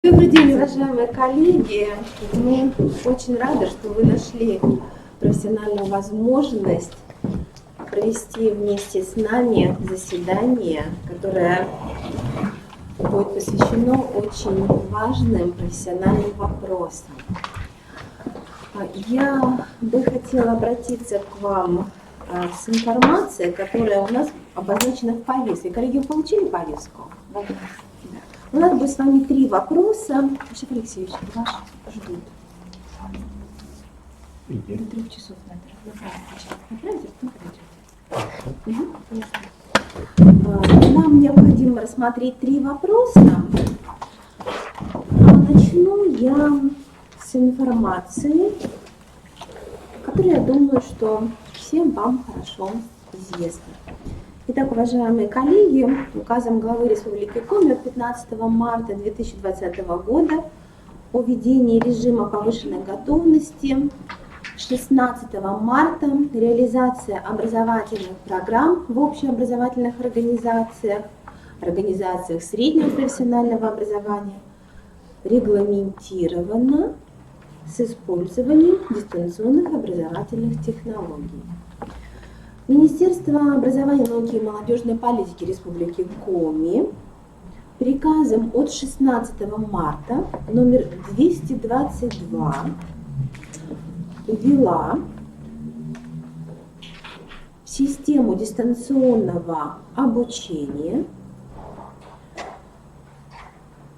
Добрый день, уважаемые коллеги. Мы очень рады, что вы нашли профессиональную возможность провести вместе с нами заседание, которое будет посвящено очень важным профессиональным вопросам. Я бы хотела обратиться к вам с информацией, которая у нас обозначена в повестке. Коллеги, вы получили повестку? Да. У нас будет с вами 3 вопроса. Шеф Алексеевич, вас ждут. До 3 часов надо. Нам необходимо рассмотреть 3 вопроса. Начну я с информации, которая, я думаю, что всем вам хорошо известна. Итак, уважаемые коллеги, указом главы Республики Коми от 15 марта 2020 года о введении режима повышенной готовности 16 марта реализация образовательных программ в общеобразовательных организациях, организациях среднего профессионального образования регламентирована с использованием дистанционных образовательных технологий. Министерство образования, науки и молодежной политики Республики Коми приказом от 16 марта номер 222 ввела в систему дистанционного обучения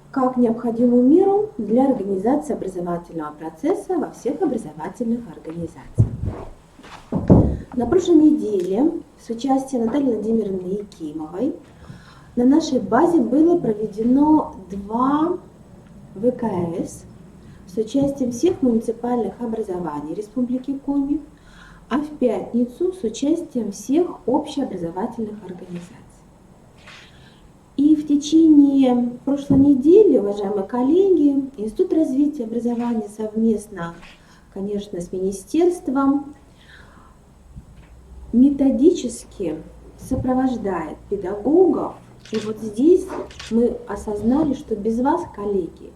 как необходимую меру для организации образовательного процесса во всех образовательных организациях. На прошлой неделе с участием Натальи Владимировны Якимовой на нашей базе было проведено 2 ВКС с участием всех муниципальных образований Республики Коми, а в пятницу с участием всех общеобразовательных организаций. И в течение прошлой недели, уважаемые коллеги, Институт развития образования совместно, конечно, с Министерством методически сопровождает педагогов. И вот здесь мы осознали, что без вас, коллеги,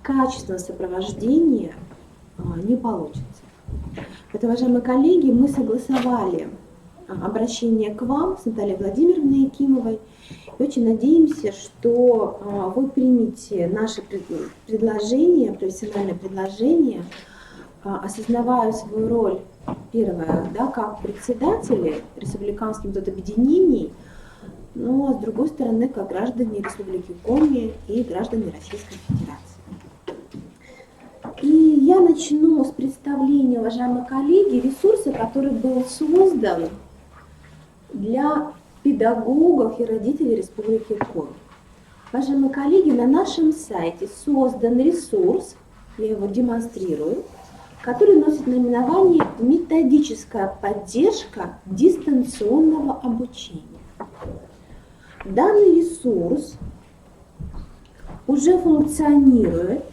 качественного сопровождения не получится. Поэтому, уважаемые коллеги, мы согласовали обращение к вам с Натальей Владимировной Якимовой. И очень надеемся, что вы примете наши предложения, профессиональные предложения, осознавая свою роль, первое, да, как председатели республиканских объединений, но а с другой стороны, как граждане Республики Коми и граждане Российской Федерации. И я начну с представления, уважаемые коллеги, ресурса, который был создан для педагогов и родителей Республики Коми. Уважаемые коллеги, на нашем сайте создан ресурс, я его демонстрирую, который носит наименование «Методическая поддержка дистанционного обучения». Данный ресурс уже функционирует,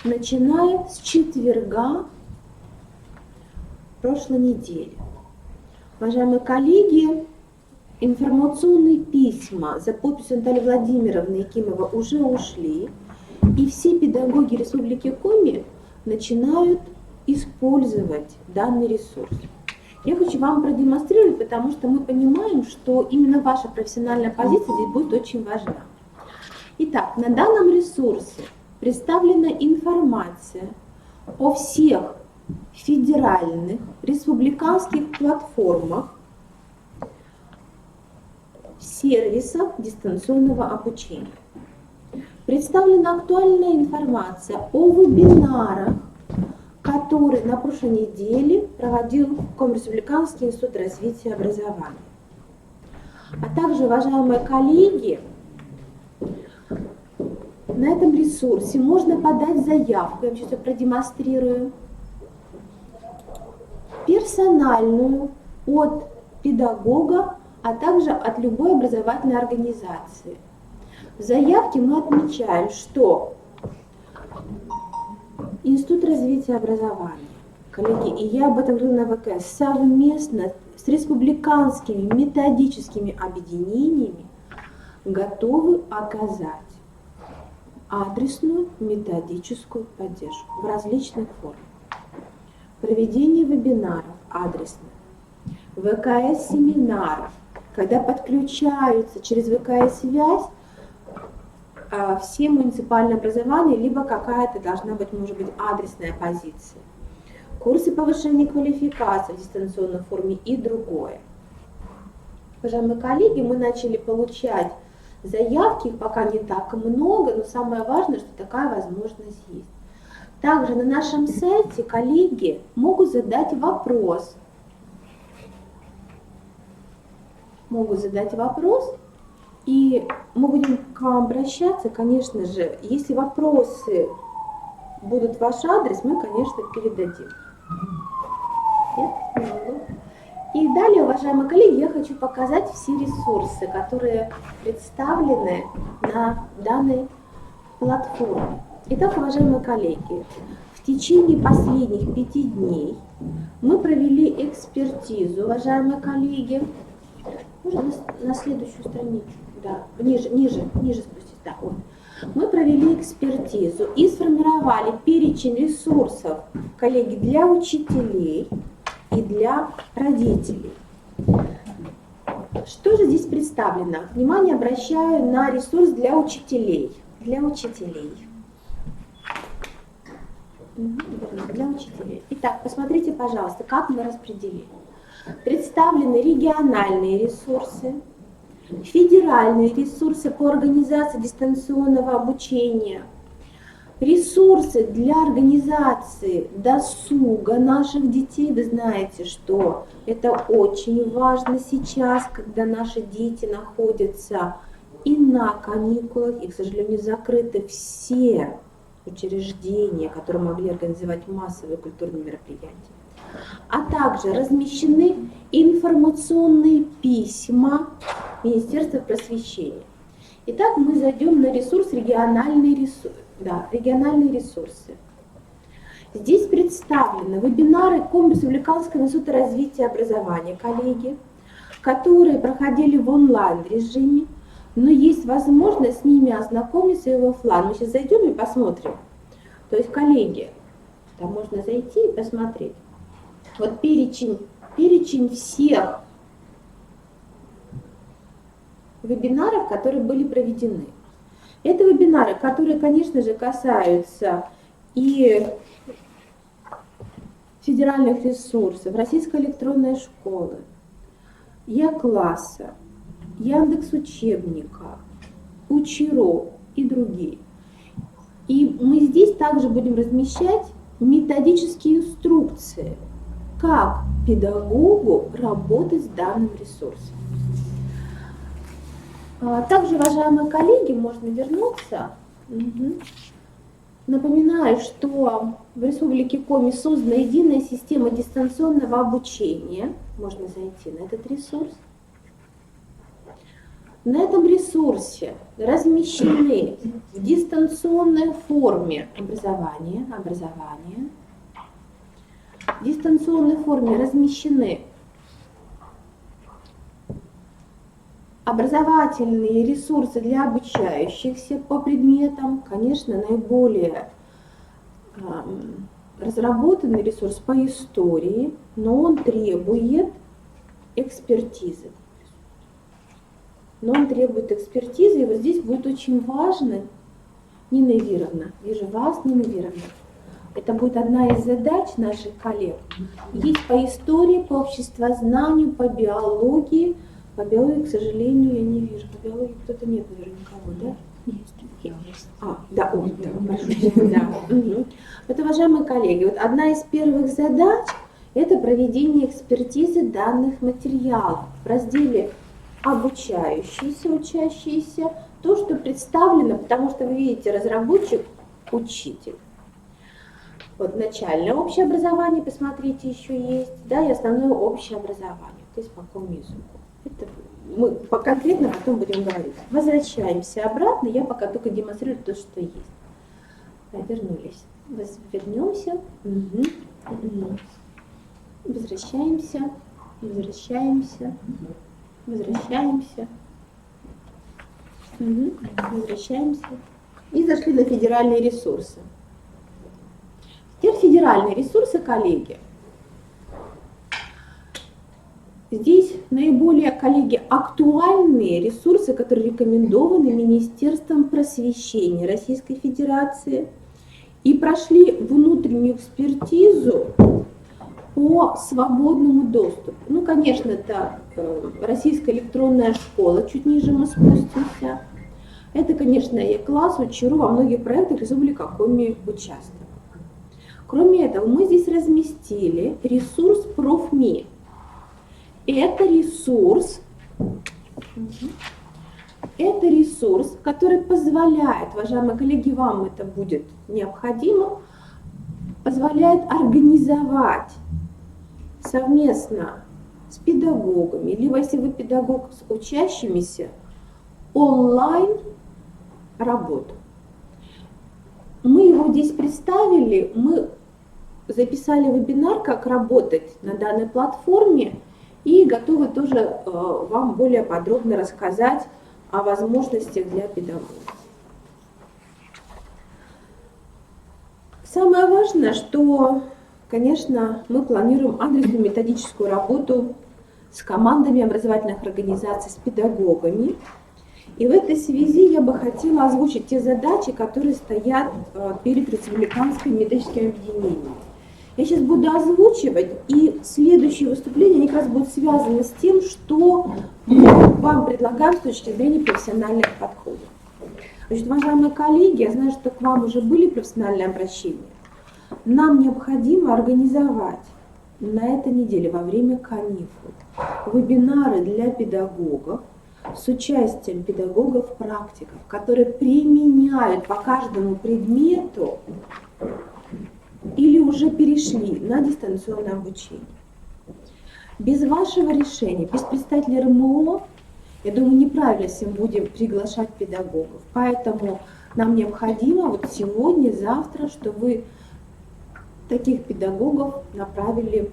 начиная с четверга прошлой недели. Уважаемые коллеги, информационные письма за подписью Натальи Владимировны Якимовой уже ушли, и все педагоги Республики Коми начинают использовать данный ресурс. Я хочу вам продемонстрировать, потому что мы понимаем, что именно ваша профессиональная позиция здесь будет очень важна. Итак, на данном ресурсе представлена информация о всех федеральных, республиканских платформах, сервисах дистанционного обучения. Представлена актуальная информация о вебинарах, который на прошлой неделе проводил Комреспубликанский институт развития образования. А также, уважаемые коллеги, на этом ресурсе можно подать заявку, я вам сейчас продемонстрирую, персональную от педагога, а также от любой образовательной организации. В заявке мы отмечаем, что Институт развития образования, коллеги, и я об этом говорила на ВКС, совместно с республиканскими методическими объединениями готовы оказать адресную методическую поддержку в различных формах. Проведение вебинаров адресных, ВКС-семинаров, когда подключаются через ВКС-связь все муниципальные образования, либо какая-то должна быть, может быть, адресная позиция. Курсы повышения квалификации в дистанционной форме и другое. Уважаемые коллеги, мы начали получать заявки, их пока не так много, но самое важное, что такая возможность есть. Также на нашем сайте коллеги могут задать вопрос. И мы будем к вам обращаться, конечно же, если вопросы будут в ваш адрес, мы, конечно, передадим. И далее, уважаемые коллеги, я хочу показать все ресурсы, которые представлены на данной платформе. Итак, уважаемые коллеги, в течение последних 5 дней мы провели экспертизу, уважаемые коллеги. Можно на следующую страницу, да, ниже спуститься, да, вот. Мы провели экспертизу и сформировали перечень ресурсов, коллеги, для учителей и для родителей. Что же здесь представлено? Внимание обращаю на ресурс для учителей. Для учителей. Итак, посмотрите, пожалуйста, как мы распределили. Представлены региональные ресурсы, федеральные ресурсы по организации дистанционного обучения, ресурсы для организации досуга наших детей. Вы знаете, что это очень важно сейчас, когда наши дети находятся и на каникулах, и, к сожалению, закрыты все учреждения, которые могли организовать массовые культурные мероприятия. А также размещены информационные письма Министерства просвещения. Итак, мы зайдем на ресурс региональные ресурсы. Здесь представлены вебинары Комб Республиканского института развития и образования, коллеги, которые проходили в онлайн-режиме, но есть возможность с ними ознакомиться и в офлайн. Мы сейчас зайдем и посмотрим. То есть, коллеги, там можно зайти и посмотреть. Вот перечень всех вебинаров, которые были проведены. Это вебинары, которые, конечно же, касаются и федеральных ресурсов, Российской электронной школы, Я-класса, Яндекс.Учебника, Учеро и другие. И мы здесь также будем размещать методические инструкции, как педагогу работать с данным ресурсом. Также, уважаемые коллеги, можно вернуться. Напоминаю, что в Республике Коми создана единая система дистанционного обучения. Можно зайти на этот ресурс. На этом ресурсе размещены в дистанционной форме образования. В дистанционной форме размещены образовательные ресурсы для обучающихся по предметам. Конечно, наиболее разработанный ресурс по истории, но он требует экспертизы. И вот здесь будет очень важно, Нина Вировна, вижу вас, Нина Вировна. Это будет одна из задач наших коллег. Есть по истории, по обществознанию, по биологии. По биологии, к сожалению, я не вижу. По биологии кто-то нет, наверное, никого, да? Есть. Вот, уважаемые коллеги, вот одна из первых задач – это проведение экспертизы данных материалов в разделе обучающиеся, учащиеся, то, что представлено, потому что вы видите, разработчик – учитель. Вот начальное общее образование, посмотрите, еще есть, да, и основное общее образование, то есть по какому языку. Это мы конкретно потом будем говорить. Возвращаемся обратно, я пока только демонстрирую то, что есть. Да, вернулись. Вернемся. Возвращаемся. Возвращаемся. Возвращаемся. Возвращаемся. и зашли на федеральные ресурсы. Теперь федеральные ресурсы, коллеги. Здесь наиболее, коллеги, актуальные ресурсы, которые рекомендованы Министерством просвещения Российской Федерации и прошли внутреннюю экспертизу по свободному доступу. Ну, конечно, это Российская электронная школа, чуть ниже мы спустимся. Это, конечно, Е-класс, УЧРУ, во многих проектах Республика Коми участвует. Кроме этого, мы здесь разместили ресурс Профми. Это ресурс, который позволяет, уважаемые коллеги, вам это будет необходимо, позволяет организовать совместно с педагогами, либо если вы педагог с учащимися, онлайн работу. Мы его здесь представили, мы записали вебинар, как работать на данной платформе, и готовы тоже вам более подробно рассказать о возможностях для педагогов. Самое важное, что, конечно, мы планируем адресную методическую работу с командами образовательных организаций, с педагогами. И в этой связи я бы хотела озвучить те задачи, которые стоят перед республиканским методическим объединением. Я сейчас буду озвучивать, и следующие выступления они как раз будут связаны с тем, что мы вам предлагаем с точки зрения профессиональных подходов. Значит, уважаемые коллеги, я знаю, что к вам уже были профессиональные обращения. Нам необходимо организовать на этой неделе во время каникул вебинары для педагогов с участием педагогов-практиков, которые применяют по каждому предмету или уже перешли на дистанционное обучение. Без вашего решения, без представителей РМО, я думаю, неправильно если мы будем приглашать педагогов. Поэтому нам необходимо вот сегодня, завтра, чтобы вы таких педагогов направили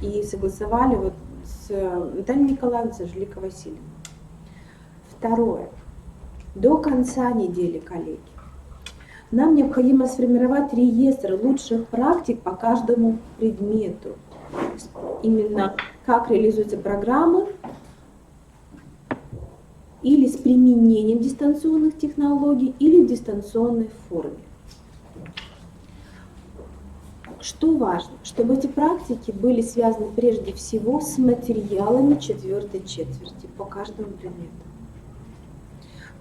и согласовали вот с Натальей Николаевной, с Анжеликой Васильевной. Второе. До конца недели, коллеги, нам необходимо сформировать реестр лучших практик по каждому предмету. Именно как реализуются программы или с применением дистанционных технологий, или в дистанционной форме. Что важно? Чтобы эти практики были связаны прежде всего с материалами 4-й четверти по каждому предмету.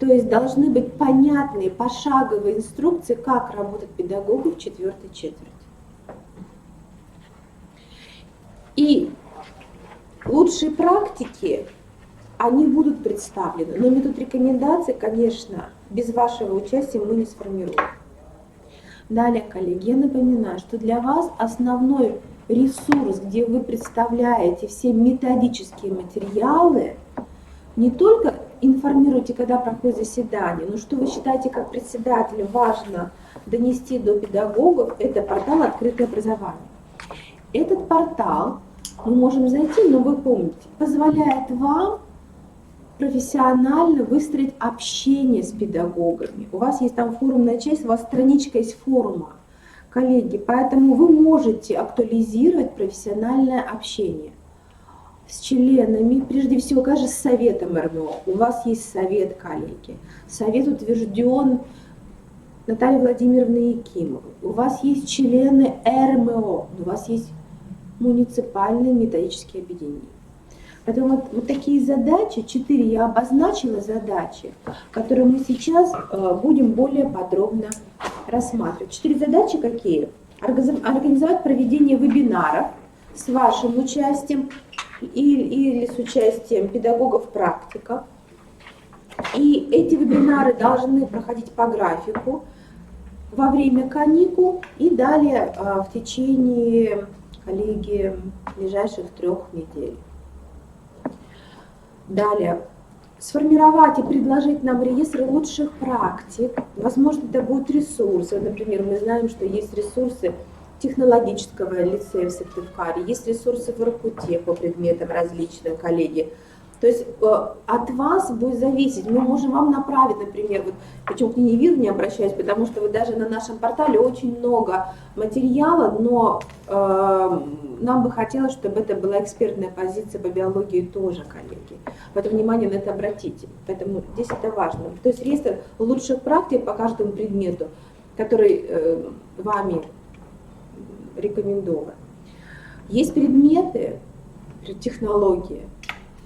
То есть должны быть понятные пошаговые инструкции, как работать педагогу в 4-й четверти. И лучшие практики, они будут представлены, но метод рекомендаций, конечно, без вашего участия мы не сформируем. Далее, коллеги, я напоминаю, что для вас основной ресурс, где вы представляете все методические материалы, не только информируйте, когда проходит заседание, но что вы считаете как председатель важно донести до педагогов, это портал «Открытое образование». Этот портал, мы можем зайти, но вы помните, позволяет вам профессионально выстроить общение с педагогами. У вас есть там форумная часть, у вас страничка есть форума, коллеги, поэтому вы можете актуализировать профессиональное общение с членами, прежде всего, конечно, с советом РМО. У вас есть совет, коллеги. Совет утвержден Натальей Владимировной Якимовой. У вас есть члены РМО, у вас есть муниципальные методические объединения. Поэтому вот такие задачи, 4 я обозначила задачи, которые мы сейчас будем более подробно рассматривать. 4 задачи какие? Организовать проведение вебинаров с вашим участием или с участием педагогов-практиков. И эти вебинары должны проходить по графику во время каникул и далее в течение, коллеги, ближайших 3 недель. Далее, сформировать и предложить нам реестр лучших практик. Возможно, это будут ресурсы. Например, мы знаем, что есть ресурсы технологического лицея в Сыктывкаре, есть ресурсы в Иркуте по предметам различным, коллеги. То есть от вас будет зависеть. Мы можем вам направить, например, вот, почему к Ниневиру не обращаюсь, потому что вот даже на нашем портале очень много материала, но нам бы хотелось, чтобы это была экспертная позиция по биологии тоже, коллеги. Поэтому внимание на это обратите. Поэтому здесь это важно. То есть реестр лучших практик по каждому предмету, который вами рекомендован. Есть предметы, технологии,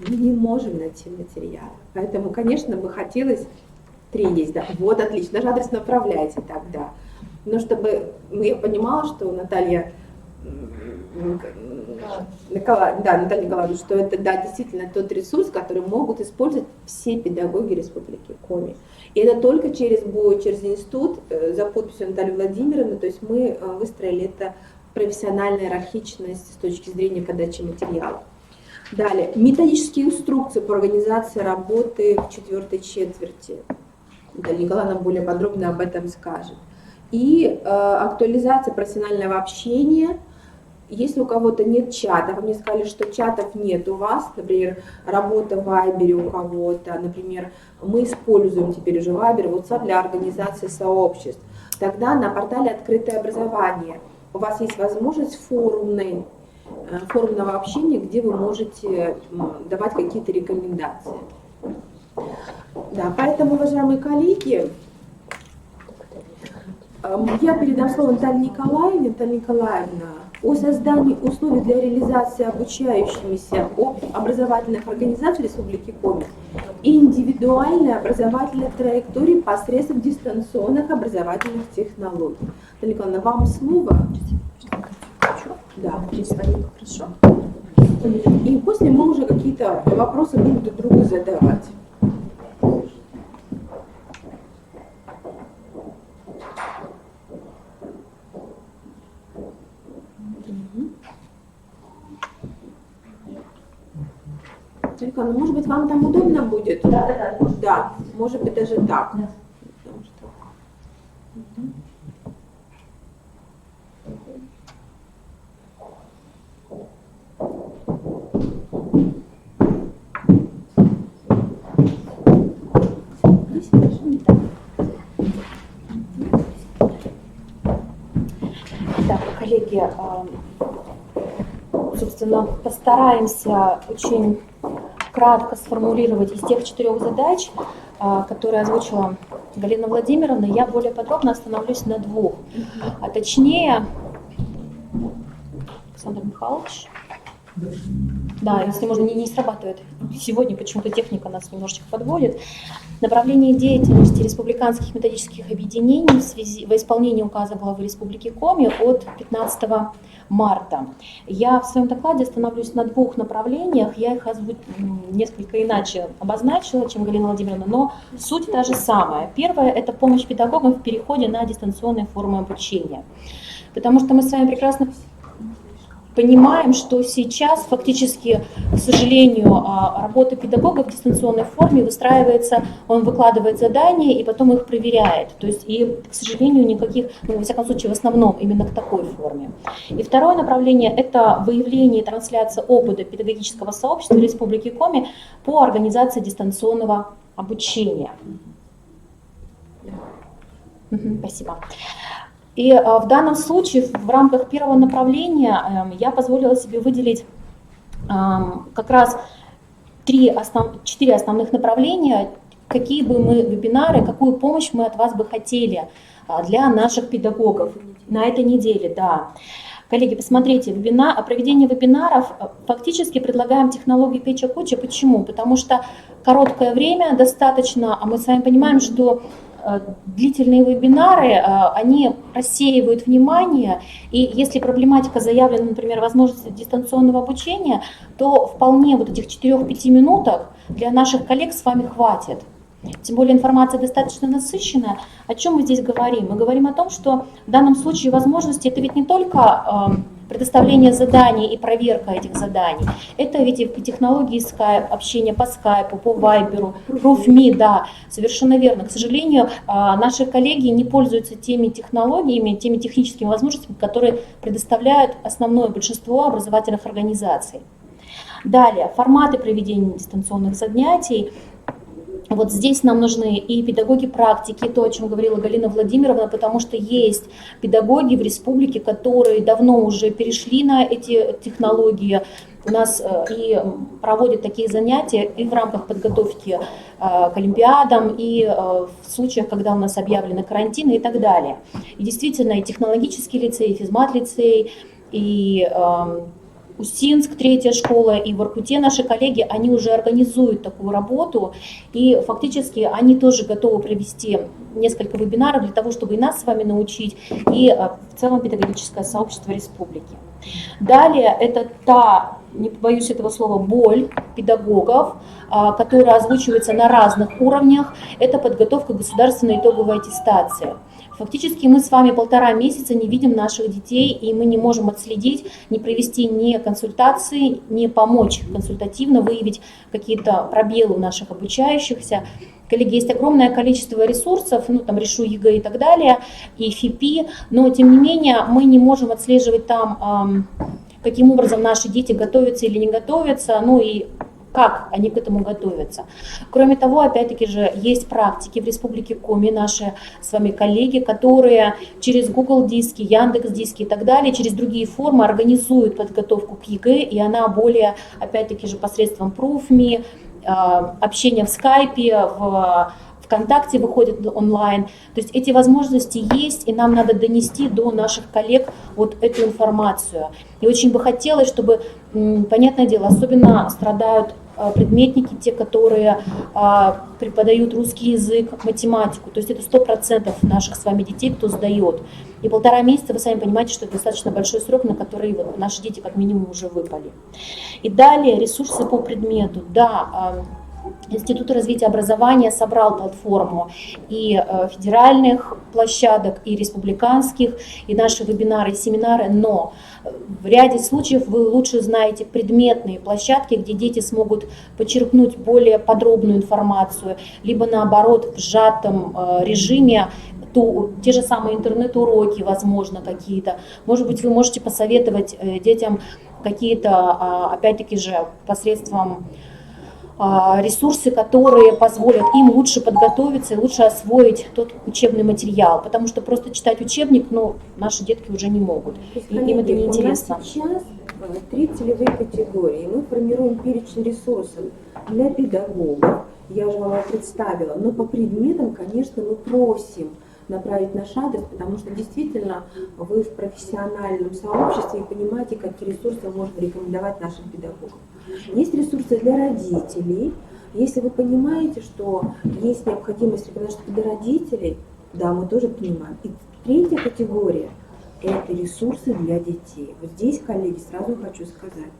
мы не можем найти материал. Поэтому, конечно, бы хотелось 3 есть, да. Вот, отлично, даже адрес направляйте тогда. Но чтобы я понимала, что Наталья Николаевна, что это, да, действительно тот ресурс, который могут использовать все педагоги Республики Коми. И это только будет через институт за подписью Натальи Владимировны, то есть мы выстроили это профессиональная иерархичность с точки зрения подачи материала. Далее, методические инструкции по организации работы в 4-й четверти. Наталья Николаевна более подробно об этом скажет. И актуализация профессионального общения. Если у кого-то нет чата, вы мне сказали, что чатов нет у вас, например, работа в Вайбере у кого-то, например, мы используем теперь уже Вайбер, WhatsApp для организации сообществ, тогда на портале «Открытое образование» у вас есть возможность форумного общения, где вы можете давать какие-то рекомендации. Да, поэтому, уважаемые коллеги, я передам слово Наталье Николаевне. Наталья Николаевна, о создании условий для реализации обучающимися образовательных организаций Республики Коми и индивидуальной образовательной траектории посредством дистанционных образовательных технологий. Наталья Николаевна, вам слово. Да, хорошо. И после мы уже какие-то вопросы будем друг другу задавать. Николаевна, может быть, вам там удобно будет? Да. Да, может быть, даже так. Да. Так, коллеги, собственно, постараемся очень кратко сформулировать из тех 4 задач, которые озвучила Галина Владимировна. Я более подробно остановлюсь на 2. А точнее, Александр Михайлович. Да, если можно, не срабатывает. Сегодня почему-то техника нас немножечко подводит. Направление деятельности республиканских методических объединений во исполнении указа главы Республики Коми от 15 марта. Я в своем докладе остановлюсь на 2 направлениях. Я их несколько иначе обозначила, чем Галина Владимировна, но суть та же самая. Первое – это помощь педагогам в переходе на дистанционные формы обучения. Потому что мы с вами прекрасно понимаем, что сейчас фактически, к сожалению, работа педагога в дистанционной форме выстраивается, он выкладывает задания и потом их проверяет. То есть, и, к сожалению, никаких, во всяком случае, в основном именно к такой форме. И второе направление – это выявление и трансляция опыта педагогического сообщества Республики Коми по организации дистанционного обучения. Спасибо. И в данном случае в рамках первого направления я позволила себе выделить как раз 4 основных направления, какие бы мы вебинары, какую помощь мы от вас бы хотели для наших педагогов на этой неделе. Да. Коллеги, посмотрите, проведение вебинаров фактически предлагаем технологию печа-куча. Почему? Потому что короткое время достаточно, а мы с вами понимаем, что длительные вебинары, они рассеивают внимание, и если проблематика заявлена, например, возможность дистанционного обучения, то вполне вот этих 4-5 минуток для наших коллег с вами хватит. Тем более информация достаточно насыщенная. О чем мы здесь говорим? Мы говорим о том, что в данном случае возможности это ведь не только предоставление заданий и проверка этих заданий. Это ведь и технологии Skype, общение по Skype, по Viber, ProofMe, да, совершенно верно. К сожалению, наши коллеги не пользуются теми технологиями, теми техническими возможностями, которые предоставляют основное большинство образовательных организаций. Далее, форматы проведения дистанционных занятий. Вот здесь нам нужны и педагоги практики, то, о чем говорила Галина Владимировна, потому что есть педагоги в республике, которые давно уже перешли на эти технологии, у нас и проводят такие занятия и в рамках подготовки к олимпиадам, и в случаях, когда у нас объявлены карантины и так далее. И действительно, и технологический лицей, и физмат-лицей, и Устинск, третья школа, и в Воркуте наши коллеги, они уже организуют такую работу, и фактически они тоже готовы провести несколько вебинаров для того, чтобы и нас с вами научить, и в целом педагогическое сообщество республики. Далее, это та, не побоюсь этого слова, боль педагогов, которая озвучивается на разных уровнях, это подготовка к государственной итоговой аттестации. Фактически мы с вами 1,5 месяца не видим наших детей, и мы не можем отследить, не провести ни консультации, не помочь консультативно выявить какие-то пробелы у наших обучающихся. Коллеги, есть огромное количество ресурсов, ну там Решу ЕГЭ и так далее, и ФИПИ, но тем не менее мы не можем отслеживать там, каким образом наши дети готовятся или не готовятся, ну и как они к этому готовятся. Кроме того, опять-таки же, есть практики в Республике Коми, наши с вами коллеги, которые через Google диски, Яндекс диски и так далее, через другие формы организуют подготовку к ЕГЭ, и она более, опять-таки же, посредством ProofMe, общения в скайпе, в ВКонтакте выходит онлайн. То есть эти возможности есть, и нам надо донести до наших коллег вот эту информацию. И очень бы хотелось, чтобы, понятное дело, особенно страдают предметники, те, которые преподают русский язык, математику. То есть это 100% наших с вами детей, кто сдает. И 1,5 месяца, вы сами понимаете, что это достаточно большой срок, на который вот наши дети как минимум уже выпали. И далее ресурсы по предмету. Да, Институт развития образования собрал платформу и федеральных площадок, и республиканских, и наши вебинары, и семинары, но в ряде случаев вы лучше знаете предметные площадки, где дети смогут почерпнуть более подробную информацию, либо наоборот в сжатом режиме, те же самые интернет-уроки, возможно, какие-то. Может быть, вы можете посоветовать детям какие-то, опять-таки же, посредством ресурсы, которые позволят им лучше подготовиться и лучше освоить тот учебный материал, потому что просто читать учебник, ну, наши детки уже не могут, и им это неинтересно. У нас сейчас 3 целевые категории, мы формируем перечень ресурсов для педагогов, я же вам его представила, но по предметам, конечно, мы просим направить наш адрес, потому что действительно вы в профессиональном сообществе и понимаете, какие ресурсы можно рекомендовать нашим педагогам. Есть ресурсы для родителей. Если вы понимаете, что есть необходимость рекомендовать для родителей, да, мы тоже понимаем. И 3-я категория – это ресурсы для детей. Вот здесь, коллеги, сразу хочу сказать,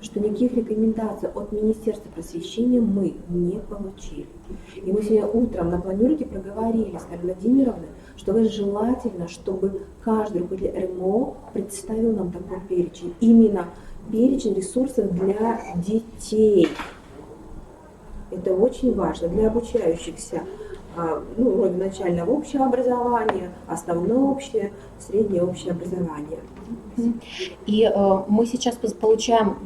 что никаких рекомендаций от Министерства просвещения мы не получили. И мы сегодня утром на планерке проговорили с Галиной Владимировной, что желательно, чтобы каждый руководитель РМО представил нам такой перечень. Именно перечень ресурсов для детей. Это очень важно для обучающихся, ну, вроде начального общего образования, основное общее, среднее общее образование. И мы сейчас получаем,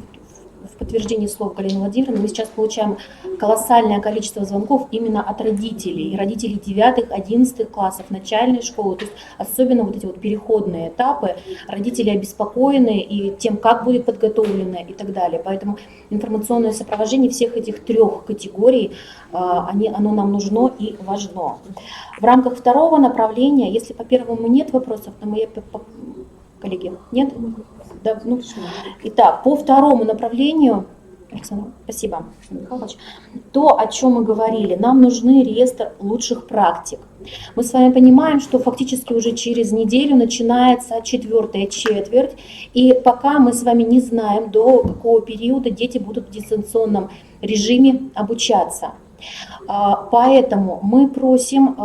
в подтверждении слов Галины Владимировны, мы сейчас получаем колоссальное количество звонков именно от родителей 9-11 классов начальной школы, то есть особенно вот эти вот переходные этапы, родители обеспокоены и тем, как будет подготовлено и так далее. Поэтому информационное сопровождение всех этих 3 категорий, оно нам нужно и важно. В рамках 2-го направления, если по первому нет вопросов, то мы, коллеги, нет? Да, ну, итак, по 2-му направлению, Александр, спасибо, Михайлович, то, о чем мы говорили, нам нужны реестр лучших практик. Мы с вами понимаем, что фактически уже через неделю начинается 4-я четверть, и пока мы с вами не знаем, до какого периода дети будут в дистанционном режиме обучаться. Поэтому мы просим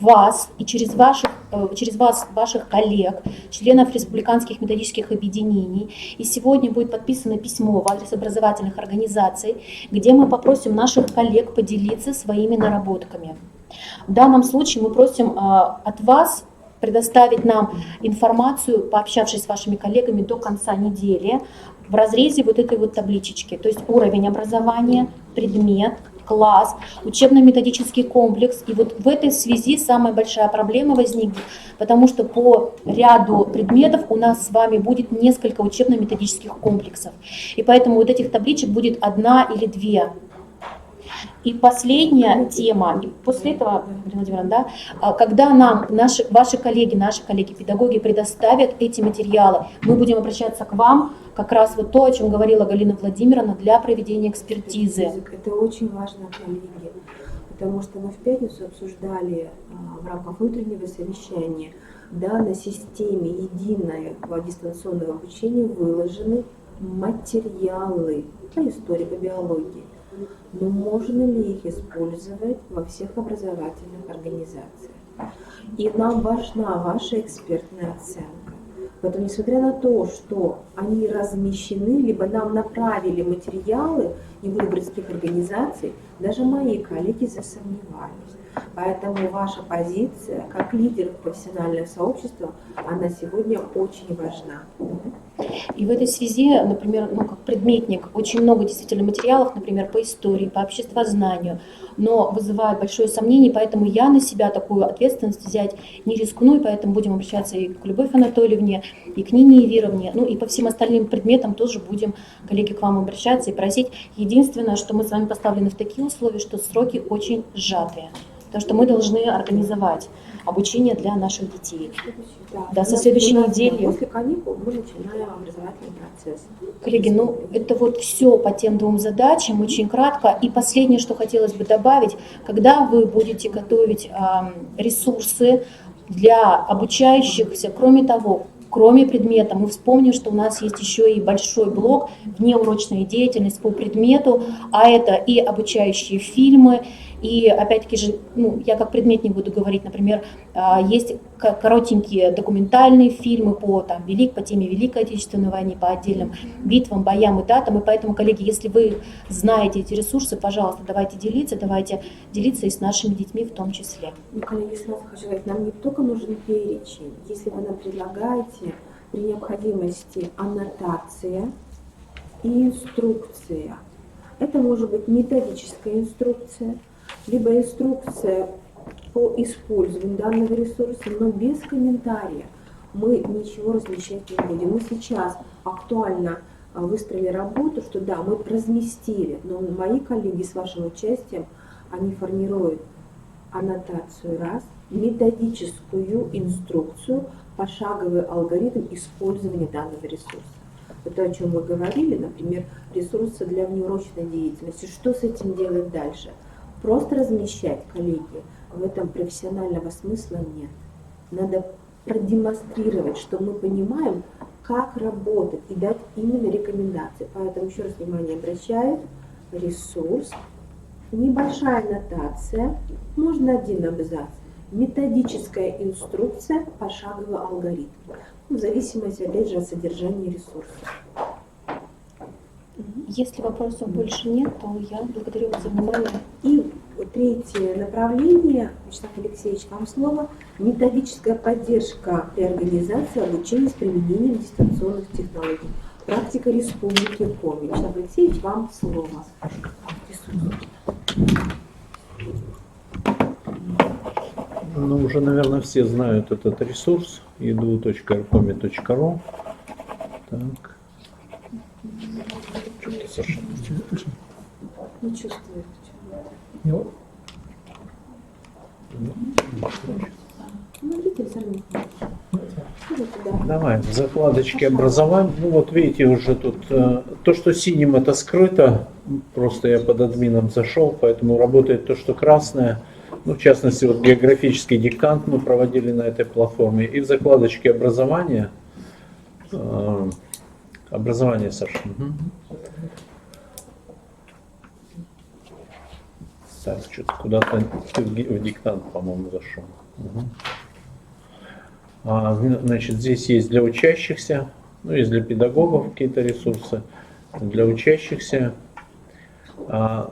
вас и через вас, ваших коллег, членов республиканских методических объединений. И сегодня будет подписано письмо в адрес образовательных организаций, где мы попросим наших коллег поделиться своими наработками. В данном случае мы просим от вас предоставить нам информацию, пообщавшись с вашими коллегами до конца недели, в разрезе вот этой вот табличечки. То есть уровень образования, предмет, класс, учебно-методический комплекс. И вот в этой связи самая большая проблема возникнет, потому что по ряду предметов у нас с вами будет несколько учебно-методических комплексов. И поэтому вот этих табличек будет одна или две. И последняя тема, и после этого, Галина Владимировна, да, когда нам ваши коллеги, наши коллеги, педагоги предоставят эти материалы, мы будем обращаться к вам, как раз вот то, о чем говорила Галина Владимировна, для проведения экспертизы. Это очень важно, коллеги, потому что мы в пятницу обсуждали в рамках внутреннего совещания, да, на системе единого дистанционного обучения выложены материалы по истории, по биологии. Но можно ли их использовать во всех образовательных организациях? И нам важна ваша экспертная оценка. Поэтому, несмотря на то, что они размещены, либо нам направили материалы не буду говорить, с каких организаций, даже мои коллеги засомневались. Поэтому ваша позиция, как лидер профессионального сообщества, она сегодня очень важна. И в этой связи, например, как предметник, очень много действительно материалов, например, по истории, по обществознанию, но вызывает большое сомнение, поэтому я на себя такую ответственность взять не рискну, и поэтому будем обращаться и к Любовь Анатольевне, и к Нине Евировне, и по всем остальным предметам тоже будем, коллеги, к вам обращаться и просить. Единственное, что мы с вами поставлены в такие условия, что сроки очень сжатые, потому что мы должны организовать обучение для наших детей. Да, со следующей недели. После каникул мы начинаем образовательный процесс. Коллеги, это вот все по тем двум задачам, очень кратко. И последнее, что хотелось бы добавить, когда вы будете готовить ресурсы для обучающихся, кроме того, кроме предмета, мы вспомним, что у нас есть еще и большой блок внеурочная деятельность по предмету, а это и обучающие фильмы, и опять-таки же, я как предметник буду говорить, например, есть коротенькие документальные фильмы по теме Великой Отечественной войны, по отдельным битвам, боям и датам. И поэтому, коллеги, если вы знаете эти ресурсы, пожалуйста, давайте делиться и с нашими детьми в том числе. Коллеги, сразу хочу сказать, нам не только нужен перечень. Если вы нам предлагаете при необходимости аннотация и инструкция, это может быть методическая инструкция, либо инструкция по использованию данного ресурса, но без комментариев. Мы ничего размещать не будем. Мы сейчас актуально выстроили работу, что да, мы разместили, но мои коллеги с вашим участием, они формируют аннотацию раз, методическую инструкцию, пошаговый алгоритм использования данного ресурса. Это о чем мы говорили, например, ресурсы для внеурочной деятельности. Что с этим делать дальше? Просто размещать, коллеги, в этом профессионального смысла нет. Надо продемонстрировать, что мы понимаем, как работать, и дать именно рекомендации. Поэтому еще раз внимание обращаю, ресурс, небольшая аннотация, можно один абзац, методическая инструкция, пошаговый алгоритм, в зависимости, опять же, от содержания ресурса. Если вопросов больше нет, то я благодарю вас за внимание. И третье направление, Вячеслав Алексеевич, вам слово, методическая поддержка при организации обучения с применением дистанционных технологий. Практика Республики Коми. Вячеслав Алексеевич, вам слово. Уже, наверное, все знают этот ресурс edu.rcomi.ru. Так. Что-то совершенно не чувствует. Давай, в закладочке образования. Видите, уже тут то, что синим, это скрыто. Просто я под админом зашел, поэтому работает то, что красное. В частности, географический диктант мы проводили на этой платформе. И в закладочке образования. Образование, Саша. Так, что-то куда-то в диктант, по-моему, зашел. Значит, здесь есть для учащихся, есть для педагогов какие-то ресурсы, для учащихся. По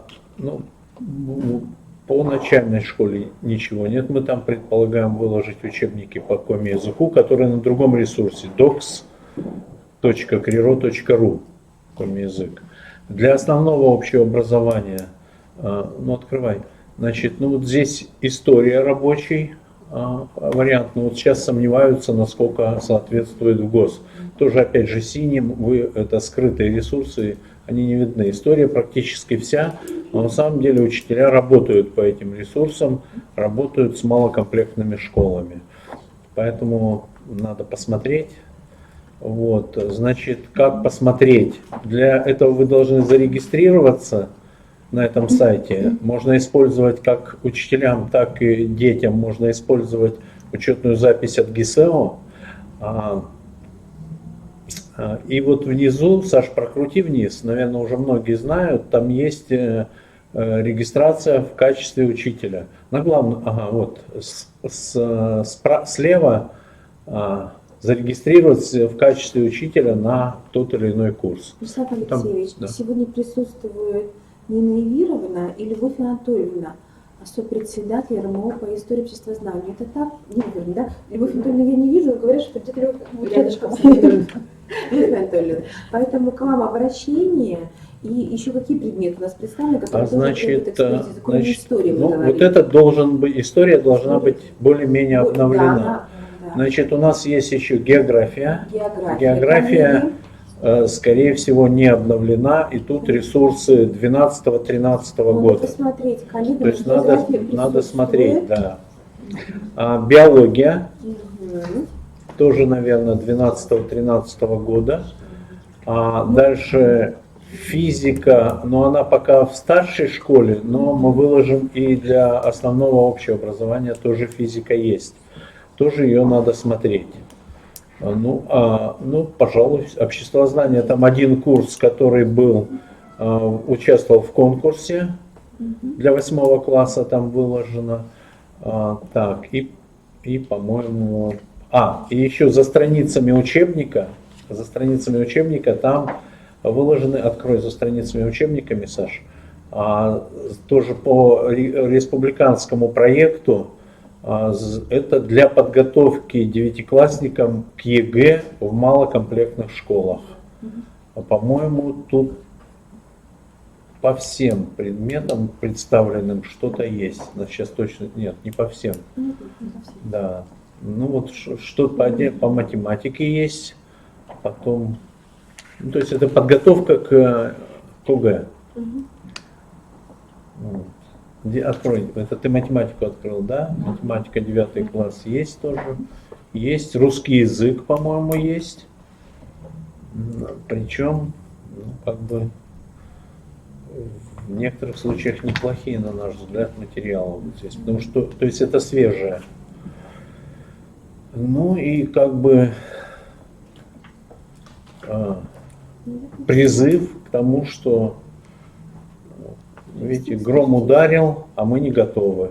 начальной школе ничего нет. Мы там предполагаем выложить учебники по коми языку, которые на другом ресурсе docs.criro.ru. кроме язык. Для основного общего образования, ну открывай, значит, ну вот здесь история рабочий вариант, но вот сейчас сомневаются, насколько соответствует в ГОС. Тоже опять же синим, это скрытые ресурсы, они не видны. История практически вся, но на самом деле учителя работают по этим ресурсам, работают с малокомплектными школами. Поэтому надо посмотреть. Вот, значит, как посмотреть? Для этого вы должны зарегистрироваться на этом сайте. Можно использовать как учителям, так и детям. Можно использовать учетную запись от ГИСЭО. И вот внизу, Саш, прокрути вниз, наверное, уже многие знают, там есть регистрация в качестве учителя. На главном, вот, слева зарегистрироваться в качестве учителя на тот или иной курс. Вячеслав Алексеевич, да. сегодня присутствует Нина Евировна и Любовь Анатольевна, сопредседатель РМО по истории обществознания. Это так? Нина Евировна, да? Любовь Анатольевна я не вижу, но говорят, что где-то рядышком. Любовь Анатольевна. Поэтому к вам обращение. И еще какие предметы у нас представлены, которые Значит, истории, ну, вот это должен быть, история должна быть более-менее обновлена. Да. Значит, у нас есть еще география. География, скорее всего, не обновлена, и тут ресурсы 12-13 года. Посмотреть, коллеги, то есть надо смотреть, да. Биология, тоже, наверное, 12-13 года. Дальше физика, но она пока в старшей школе, но мы выложим и для основного общего образования тоже физика есть. Тоже ее надо смотреть. Ну, пожалуй, обществознание, там один курс, который был, участвовал в конкурсе для 8 класса, там выложено. Так, и по-моему, и еще за страницами учебника там выложены, открой за страницами учебниками, Саш, тоже по республиканскому проекту. Это для подготовки девятиклассникам к ЕГЭ в малокомплектных школах. По-моему, тут по всем предметам представленным что-то есть. Сейчас точно нет, не по всем. Да. Ну вот что-то по математике есть, потом, ну, то есть это подготовка к ОГЭ. Открой, это ты математику открыл, да? Математика 9 класс есть тоже. Есть русский язык, по-моему, есть. Причем, как бы в некоторых случаях неплохие, на наш взгляд, материалы вот здесь. Потому что, то есть это свежее. Ну и как бы призыв к тому, что, видите, гром ударил, а мы не готовы.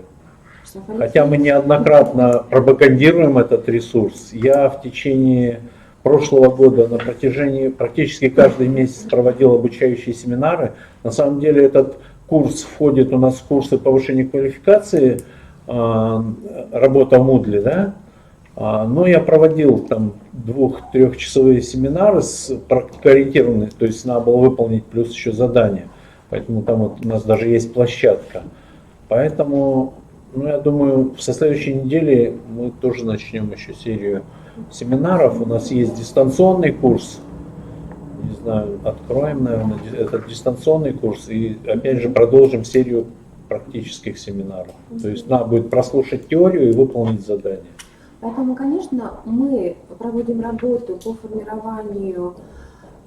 Хотя мы неоднократно пропагандируем этот ресурс. Я в течение прошлого года на протяжении практически каждый месяц проводил обучающие семинары. На самом деле этот курс входит у нас в курсы повышения квалификации, работа в Moodle, да? Но я проводил там 2-3-часовые семинары практикоориентированные, то есть надо было выполнить плюс еще задания. Поэтому там вот у нас даже есть площадка. Поэтому, ну, я думаю, со следующей недели мы тоже начнем еще серию семинаров. У нас есть дистанционный курс. Не знаю, откроем, наверное, этот дистанционный курс и опять же продолжим серию практических семинаров. То есть надо будет прослушать теорию и выполнить задание. Поэтому, конечно, мы проводим работу по формированию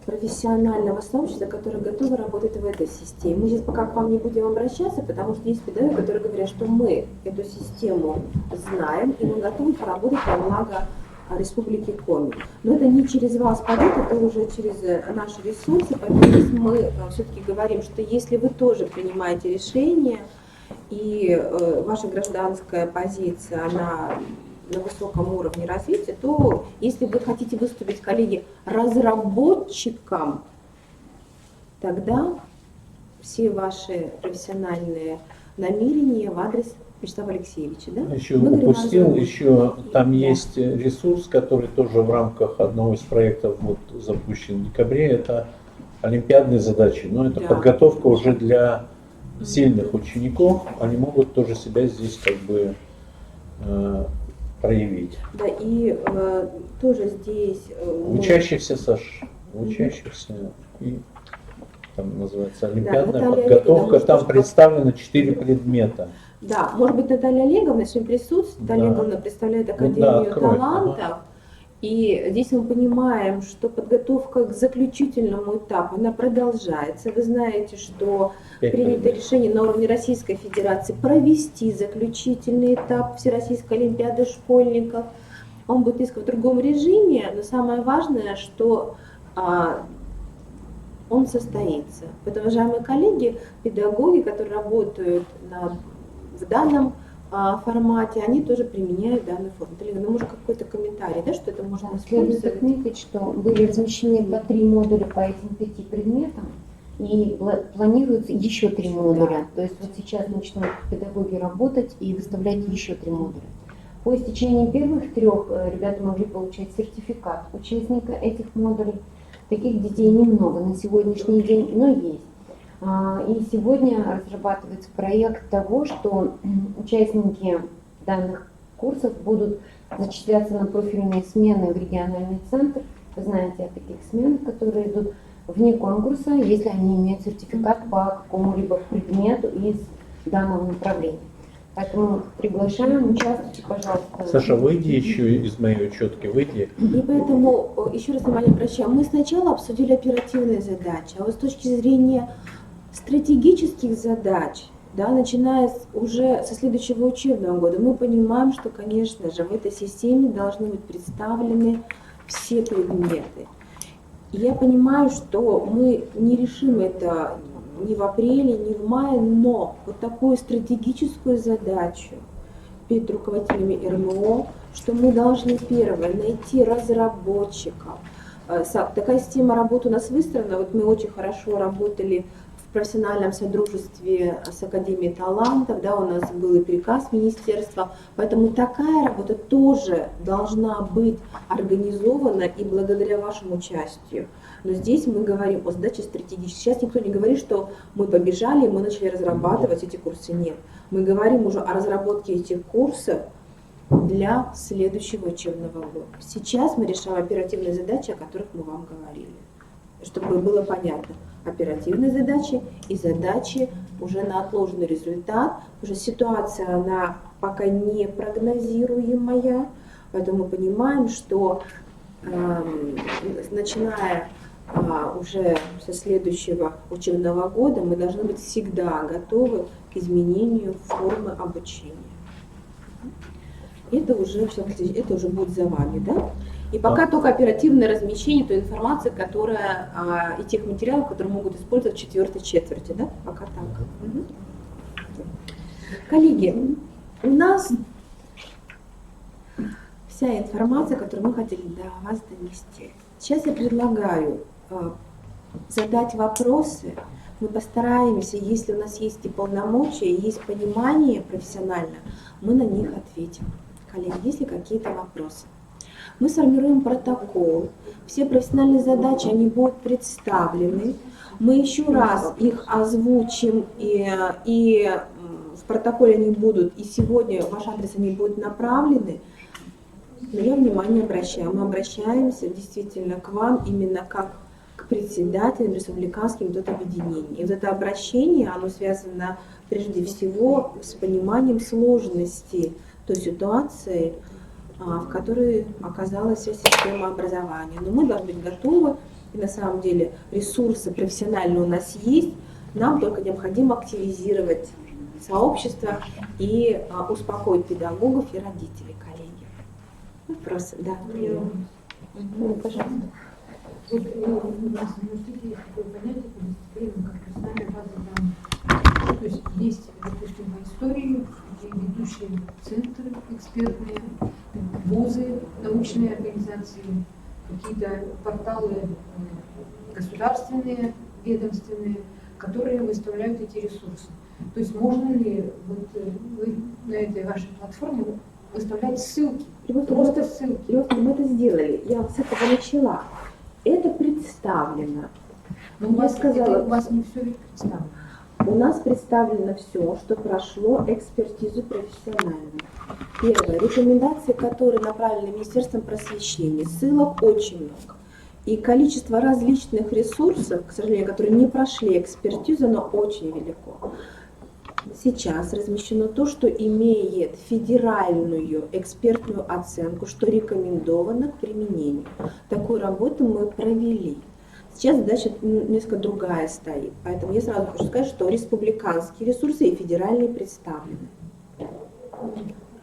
профессионального сообщества, которое готово работать в этой системе. Мы сейчас пока к вам не будем обращаться, потому что есть педагоги, которые говорят, что мы эту систему знаем и мы готовы поработать во благо Республики Коми. Но это не через вас пойдет, это уже через наши ресурсы. Поэтому здесь мы все-таки говорим, что если вы тоже принимаете решение и ваша гражданская позиция, она на высоком уровне развития, то если вы хотите выступить, коллеги, разработчиком, тогда все ваши профессиональные намерения в адрес Вячеслава Алексеевича. Да? Еще упустил, еще там есть ресурс, который тоже в рамках одного из проектов вот запущен в декабре, это олимпиадные задачи, но это Да. подготовка уже для сильных учеников, они могут тоже себя здесь как бы проявить. Да, и тоже здесь... Учащихся, Саш, учащихся и там называется олимпиадная Наталья подготовка, Олеговна, там может, представлено 4 предмета. Да, может быть, Наталья Олеговна сегодня присутствует. Да. Наталья Олеговна представляет да, Академию откройте, талантов. И здесь мы понимаем, что подготовка к заключительному этапу, она продолжается. Вы знаете, что принято решение на уровне Российской Федерации провести заключительный этап Всероссийской Олимпиады школьников. Он будет несколько в другом режиме, но самое важное, что он состоится. Поэтому, уважаемые коллеги, педагоги, которые работают в данном формате, они тоже применяют данный формат. Или, ну, может, какой-то комментарий, да, что это можно Следует использовать? отметить, что были размещены по 3 модуля по этим 5 предметам, и планируется еще 3 модуля. То есть вот сейчас начнут педагоги работать и выставлять еще 3 модуля. По истечении первых 3 ребята могли получать сертификат участника этих модулей. Таких детей немного на сегодняшний день, но есть. И сегодня разрабатывается проект того, что участники данных курсов будут зачисляться на профильные смены в региональный центр. Вы знаете о таких сменах, которые идут вне конкурса, если они имеют сертификат по какому-либо предмету из данного направления. Поэтому приглашаем, участвуйте, пожалуйста. Саша, выйди еще из моей учетки, выйди. И поэтому, еще раз внимание обращаем, мы сначала обсудили оперативные задачи, а вот с точки зрения стратегических задач, да, начиная уже со следующего учебного года, мы понимаем, что, конечно же, в этой системе должны быть представлены все предметы. И я понимаю, что мы не решим это ни в апреле, ни в мае, но вот такую стратегическую задачу перед руководителями РМО, что мы должны первое найти разработчиков. Такая система работы у нас выстроена, вот мы очень хорошо работали в профессиональном содружестве с Академией талантов, да, у нас был и приказ министерства, поэтому такая работа тоже должна быть организована и благодаря вашему участию. Но здесь мы говорим о задаче стратегической. Сейчас никто не говорит, что мы побежали, мы начали разрабатывать эти курсы. Нет, мы говорим уже о разработке этих курсов для следующего учебного года. Сейчас мы решаем оперативные задачи, о которых мы вам говорили, чтобы было понятно. Оперативные задачи и задачи уже на отложенный результат. Уже ситуация, она пока не прогнозируемая, поэтому мы понимаем, что начиная уже со следующего учебного года мы должны быть всегда готовы к изменению формы обучения. Это уже будет за вами, да? И пока только оперативное размещение той информации, которая и тех материалов, которые могут использовать в 4-й четверти, да? Пока так. Угу. Коллеги, у нас вся информация, которую мы хотели до вас донести. Сейчас я предлагаю задать вопросы. Мы постараемся, если у нас есть и полномочия, и есть понимание профессионально, мы на них ответим. Коллеги, есть ли какие-то вопросы? Мы сформируем протокол. Все профессиональные задачи, они будут представлены. Мы еще раз их озвучим, и в протоколе они будут, и сегодня в ваш адрес они будут направлены. Но я внимание обращаю. Мы обращаемся действительно к вам именно как к председателям республиканских объединений. И вот это обращение, оно связано прежде всего с пониманием сложности той ситуации, в которой оказалась вся система образования. Но мы должны быть готовы, и на самом деле ресурсы профессиональные у нас есть, нам только необходимо активизировать сообщество и успокоить педагогов и родителей, коллеги. Вопросы? Да. Пожалуйста. Вот у нас в университете есть такое понятие по дисциплинам, как персональная база данных. То есть есть, допустим, по истории ведущие центры экспертные, вузы, научные организации, какие-то порталы государственные, ведомственные, которые выставляют эти ресурсы. То есть можно ли вот вы на этой вашей платформе выставлять ссылки? Просто ссылки. Мы это сделали. Я с этого начала. Это представлено. Но Я сказала, у вас не все ведь представлено. у нас представлено все, что прошло экспертизу профессиональную. Первое. Рекомендации, которые направлены Министерством просвещения. Ссылок очень много. И количество различных ресурсов, к сожалению, которые не прошли экспертизу, оно очень велико. Сейчас размещено то, что имеет федеральную экспертную оценку, что рекомендовано к применению. Такую работу мы провели. Сейчас задача несколько другая стоит. Поэтому я сразу хочу сказать, что республиканские ресурсы и федеральные представлены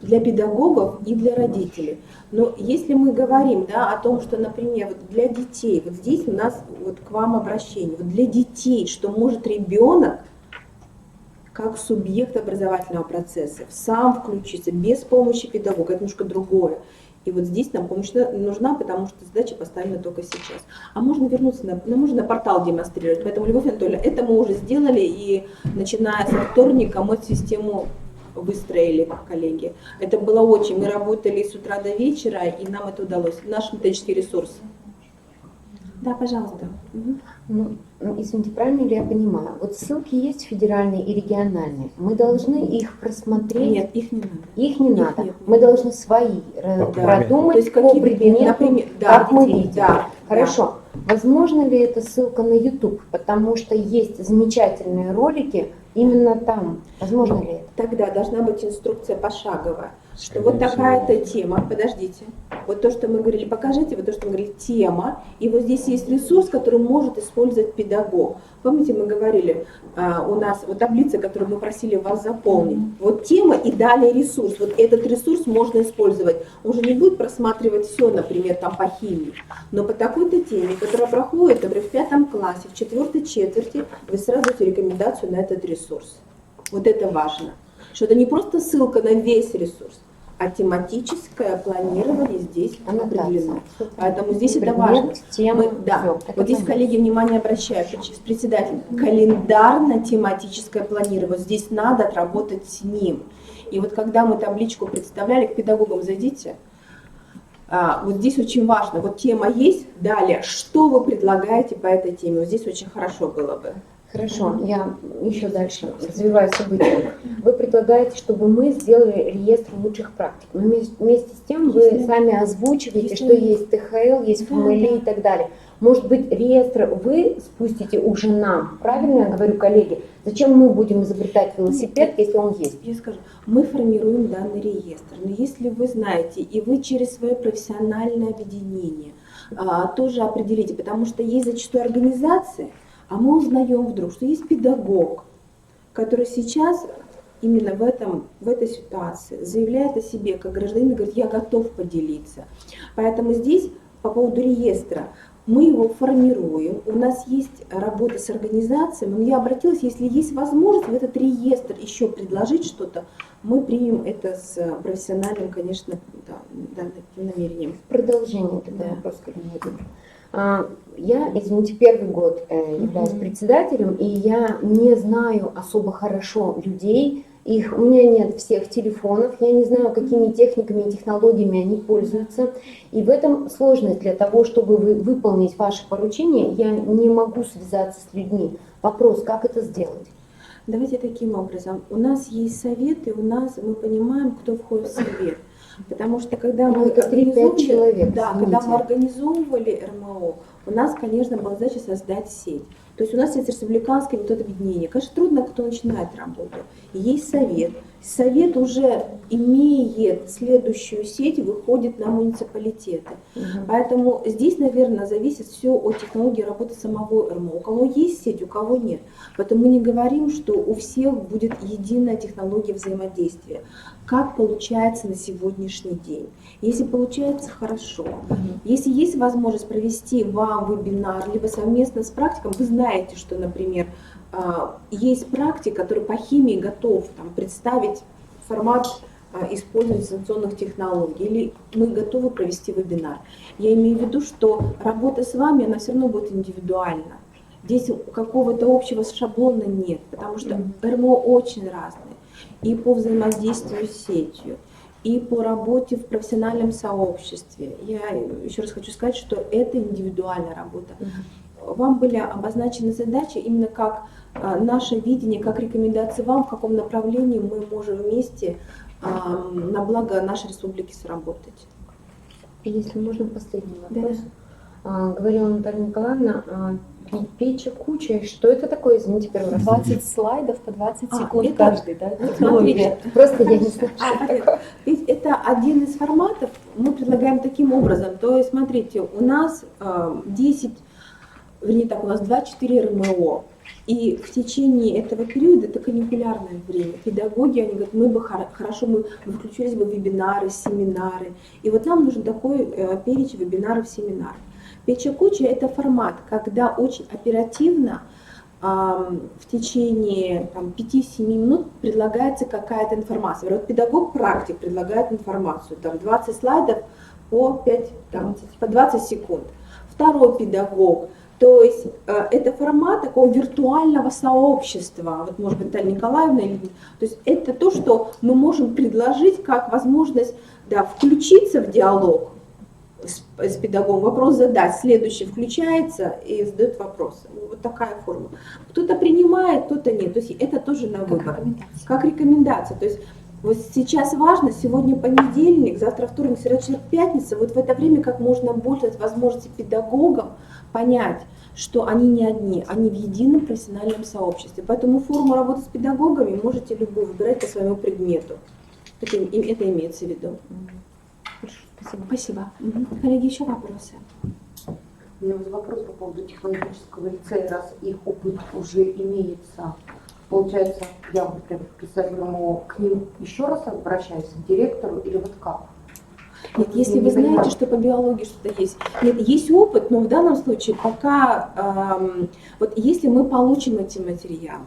для педагогов и для родителей. Но если мы говорим, да, о том, что, например, вот для детей, вот здесь у нас вот к вам обращение, вот для детей, что может ребенок как субъект образовательного процесса сам включиться без помощи педагога, это немножко другое. И вот здесь нам помощь нужна, потому что задача поставлена только сейчас. А можно вернуться, можно на портал демонстрировать. Поэтому, Любовь Анатольевна, это мы уже сделали, и начиная со вторника мы систему выстроили, коллеги. Это было очень, мы работали с утра до вечера, и нам это удалось. Наш методический ресурс. Да, пожалуйста. Ну, извините, правильно ли я понимаю? Вот ссылки есть федеральные и региональные. Мы должны их просмотреть. Нет, их не надо. Их не Их надо. нет. Мы должны свои продумать, То есть по какие предмету, например, да, как мы детей, видим. да, Хорошо. Возможно ли это ссылка на YouTube? Потому что есть замечательные ролики именно там. Возможно ли это? Тогда должна быть инструкция пошаговая, что вот такая-то тема, подождите, вот то, что мы говорили, покажите, вот то, что мы говорили, тема, и вот здесь есть ресурс, который может использовать педагог. Помните, мы говорили, у нас вот таблица, которую мы просили вас заполнить, вот тема и далее ресурс, вот этот ресурс можно использовать. Он же не будет просматривать все, например, там по химии, но по такой-то теме, которая проходит, например, в 5 классе, в 4 четверти, вы сразу даете рекомендацию на этот ресурс. Вот это важно. Что это не просто ссылка на весь ресурс, а тематическое планирование здесь определено. Поэтому здесь это важно. Тема, Да, всё, вот это здесь понятно. коллеги внимание обращают, председатель, календарно-тематическое планирование. Здесь надо отработать с ним. И вот когда мы табличку представляли, к педагогам зайдите, вот здесь очень важно, вот тема есть, далее, что вы предлагаете по этой теме, вот здесь очень хорошо было бы. Хорошо, я еще дальше развиваю события. Вы предлагаете, чтобы мы сделали реестр лучших практик. Но вместе с тем вы сами озвучиваете, что есть ТХЛ, есть ФМЛИ и так далее. Может быть, реестр вы спустите уже нам. Правильно я говорю, коллеги? Зачем мы будем изобретать велосипед, если он есть? Я скажу, мы формируем данный реестр, но если вы знаете, и вы через свое профессиональное объединение тоже определите, потому что есть зачастую организации, а мы узнаем вдруг, что есть педагог, который сейчас именно в этой ситуации заявляет о себе как гражданин и говорит, я готов поделиться. Поэтому здесь по поводу реестра мы его формируем, у нас есть работа с организациями, но я обратилась, если есть возможность в этот реестр еще предложить что-то, мы примем это с профессиональным, конечно, намерением. Продолжение тогда вопрос, я, извините, первый год являюсь председателем, и я не знаю особо хорошо людей, у меня нет всех телефонов, я не знаю, какими техниками и технологиями они пользуются, и в этом сложность для того, чтобы выполнить ваши поручения, я не могу связаться с людьми. Вопрос, как это сделать? Давайте таким образом, у нас есть советы, мы понимаем, кто входит в совет. Потому что когда мы человек, когда мы организовывали РМО, у нас, конечно, была задача создать сеть. То есть у нас есть республиканское метод объединения. Конечно, трудно, кто начинает работу. Есть совет. Совет уже имеет следующую сеть, выходит на муниципалитеты. Поэтому здесь, наверное, зависит все от технологии работы самого РМО. У кого есть сеть, у кого нет. Поэтому мы не говорим, что у всех будет единая технология взаимодействия. Как получается на сегодняшний день. Если получается, хорошо. Если есть возможность провести вам вебинар, либо совместно с практиком, вы знаете, что, например, есть практик, который по химии готов представить формат использования дистанционных технологий, или мы готовы провести вебинар. Я имею в виду, что работа с вами, она все равно будет индивидуальна. Здесь какого-то общего шаблона нет, потому что РМО очень разные. И по взаимодействию с сетью, и по работе в профессиональном сообществе. Я еще раз хочу сказать, что это индивидуальная работа. вам были обозначены задачи именно как наше видение, как рекомендации вам, в каком направлении мы можем вместе на благо нашей республики сработать. Если можно, последний вопрос. Говорила Наталья Николаевна, печь куча. Что это такое? Извините, первый раз. 20 слайдов по 20 секунд это- каждый, да? Смотрите, Просто я не знаю, что это такое. ведь это один из форматов, мы предлагаем таким образом. То есть, смотрите, у нас 10, вернее так, у нас 24 РМО. И в течение этого периода, это каникулярное время, педагоги, они говорят, мы бы хорошо, мы включились бы в вебинары, семинары. И вот нам нужен такой перечень вебинаров, семинаров. Печа куча – это формат, когда очень оперативно в течение 5-7 минут предлагается какая-то информация. Вот педагог-практик предлагает информацию, 20 слайдов по 20 секунд. Второй педагог, то есть это формат такого виртуального сообщества, вот может быть Наталья Николаевна, то есть это то, что мы можем предложить как возможность включиться в диалог с педагогом, вопрос задать, следующий включается и задает вопрос. Вот такая форма. Кто-то принимает, кто-то нет. То есть это тоже на выбор. Как рекомендация. То есть вот сейчас важно, сегодня понедельник, завтра вторник, среда, четверг, пятница, вот в это время как можно больше дать возможности педагогам понять, что они не одни, они в едином профессиональном сообществе. Поэтому форму работы с педагогами можете любую выбирать по своему предмету. Это имеется в виду. Спасибо. Коллеги, еще вопросы? У меня вопрос по поводу технологического лицея, раз их опыт уже имеется. Получается, я, например, представителю к ним еще раз обращаюсь, к директору или вот как? Нет, если вы знаете, что по биологии что-то есть. Нет, есть опыт, но в данном случае пока, вот если мы получим эти материалы,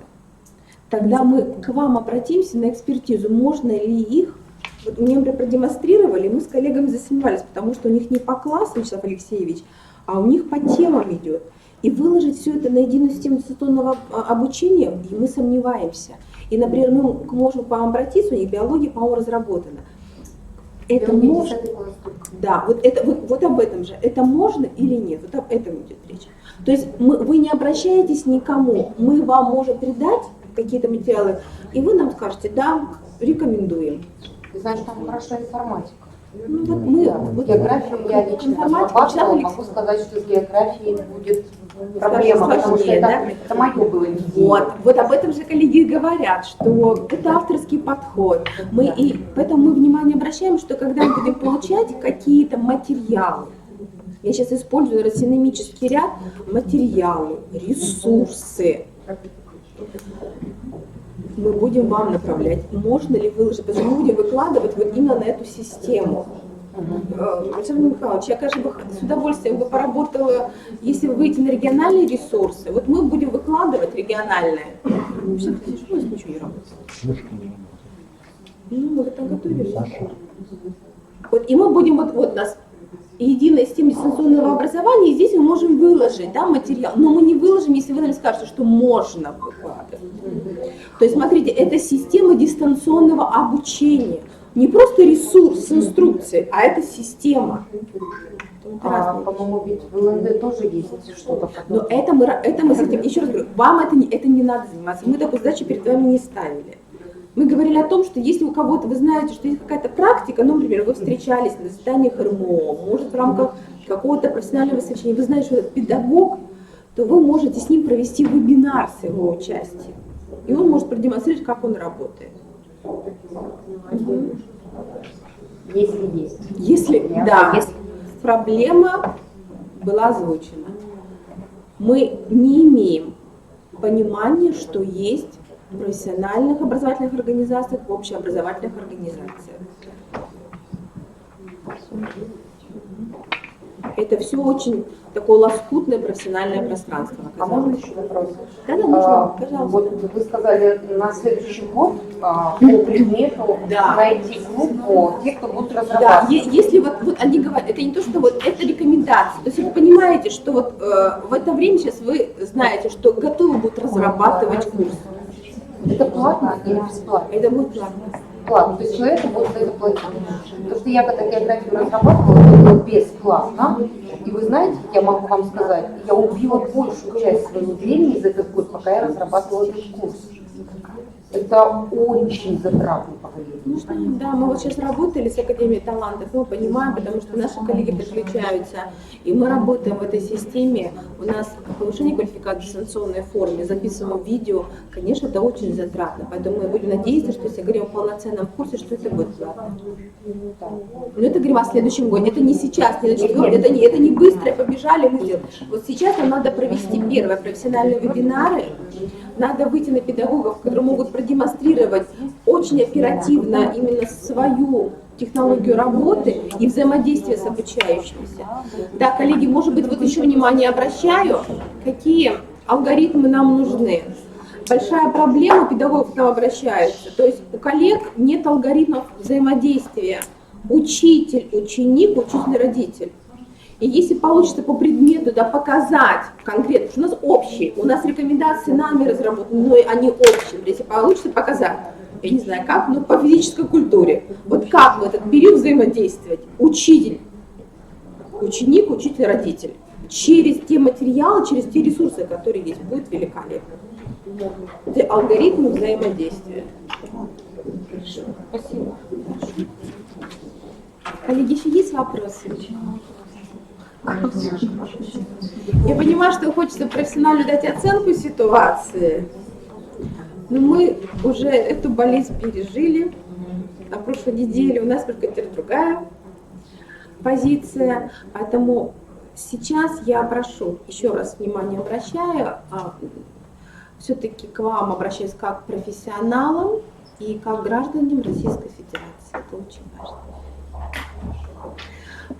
тогда мы к вам обратимся на экспертизу, можно ли их. Вот мне, например, продемонстрировали, мы с коллегами засомневались, потому что у них не по классу, Вячеслав Алексеевич, а у них по темам идет. И выложить все это на единую систему дистанционного обучения, и мы сомневаемся. И, например, мы можем к вам обратиться, у них биология, по-моему, разработана. Это можно, да, вот об этом же. Это можно или нет? Вот об этом идет речь. То есть вы не обращаетесь никому, мы вам можем передать какие-то материалы, и вы нам скажете, да, рекомендуем. Ты знаешь, там хорошая информатика. Ну, вот мы, вот Географию я лично разрабатывала, могу сказать, что с географией будет проблема, потому что это мое было видение. Вот об этом же коллеги говорят, что это авторский подход. И поэтому мы внимание обращаем, что когда мы будем получать какие-то материалы, я сейчас использую синонимический ряд, материалы, ресурсы, мы будем вам направлять, можно ли выложить, потому что мы будем выкладывать вот именно на эту систему. Александр Михайлович, я, конечно, с удовольствием бы поработала, если вы выйдете на региональные ресурсы, вот мы будем выкладывать региональные. Вообще, у нас ничего не работает. Ну, мы там готовились. Вот, и мы будем, вот у нас единая система дистанционного образования, и здесь мы можем выложить материал, но мы не выложим, если вы нам скажете, что можно выкладывать. То есть, смотрите, это система дистанционного обучения. Не просто ресурс с инструкцией, а это система. По-моему, ведь в ЛНД тоже есть что-то. Но это мы с этим, еще раз говорю, вам это не надо заниматься. Мы такую задачу перед вами не ставили. Мы говорили о том, что если у кого-то, вы знаете, что есть какая-то практика, ну, например, вы встречались на заседаниях РМО, может, в рамках какого-то профессионального совещания, вы знаете, что это педагог, то вы можете с ним провести вебинар с его участием. И он может продемонстрировать, как он работает. Если есть. Если проблема была озвучена. Мы не имеем понимания, что есть в профессиональных образовательных организациях, в общеобразовательных организациях. Это все очень такое лоскутное профессиональное пространство. А можно еще вопрос? Да, можно, пожалуйста. Вот вы сказали, на следующий год по предмету найти группу тех, кто будет разрабатывать. Да, если вот они говорят, это не то, что вот это рекомендации. То есть вы понимаете, что вот в это время сейчас вы знаете, что готовы будут разрабатывать курс. Это платно или бесплатно? Это будет платно. платно. То есть человек будет за это платить. Потому что я когда географию разрабатывала, это было бесплатно. И вы знаете, я могу вам сказать, я убила большую часть своего времени за этот год, пока я разрабатывала этот курс. Это очень затратно по времени. Ну что, да, мы вот сейчас работали с Академией талантов, мы понимаем, потому что наши коллеги подключаются, и мы работаем в этой системе. У нас повышение квалификации в дистанционной форме, записываем видео, конечно, это очень затратно, поэтому мы будем надеяться, что если говорим о полноценном курсе, что это будет платно. Но это говорим о следующем годе, это не сейчас, не на четвертый, это не быстро побежали, мы сделали. Вот сейчас нам надо провести первые профессиональные вебинары, надо выйти на педагогов, которые могут продемонстрировать очень оперативно именно свою технологию работы и взаимодействия с обучающимися. Да, коллеги, может быть, вот еще внимание обращаю, какие алгоритмы нам нужны. Большая проблема, педагогов к нам обращаются, то есть у коллег нет алгоритмов взаимодействия. Учитель, ученик, учитель, родитель. И если получится по предмету, да, показать конкретно, что у нас общие, у нас рекомендации нами разработаны, но они общие. Если получится показать, я не знаю как, но по физической культуре, вот как в этот период взаимодействовать, учитель, ученик, учитель, родитель, через те материалы, через те ресурсы, которые есть, будет великолепно. Это алгоритмы взаимодействия. Спасибо. Коллеги, еще есть вопросы? Я понимаю, что хочется профессионально дать оценку ситуации, но мы уже эту болезнь пережили. На прошлой неделе у нас только теперь другая позиция, поэтому сейчас я прошу, еще раз внимание обращаю, все-таки к вам обращаюсь как к профессионалам и как к гражданам Российской Федерации. Это очень важно.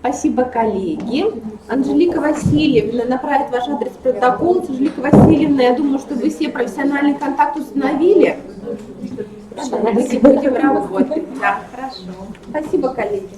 Спасибо, коллеги. Анжелика Васильевна направит ваш адрес в протокол. Анжелика Васильевна, я думаю, что вы все профессиональный контакт установили. Давайте будем работать. Да, хорошо. Спасибо, коллеги.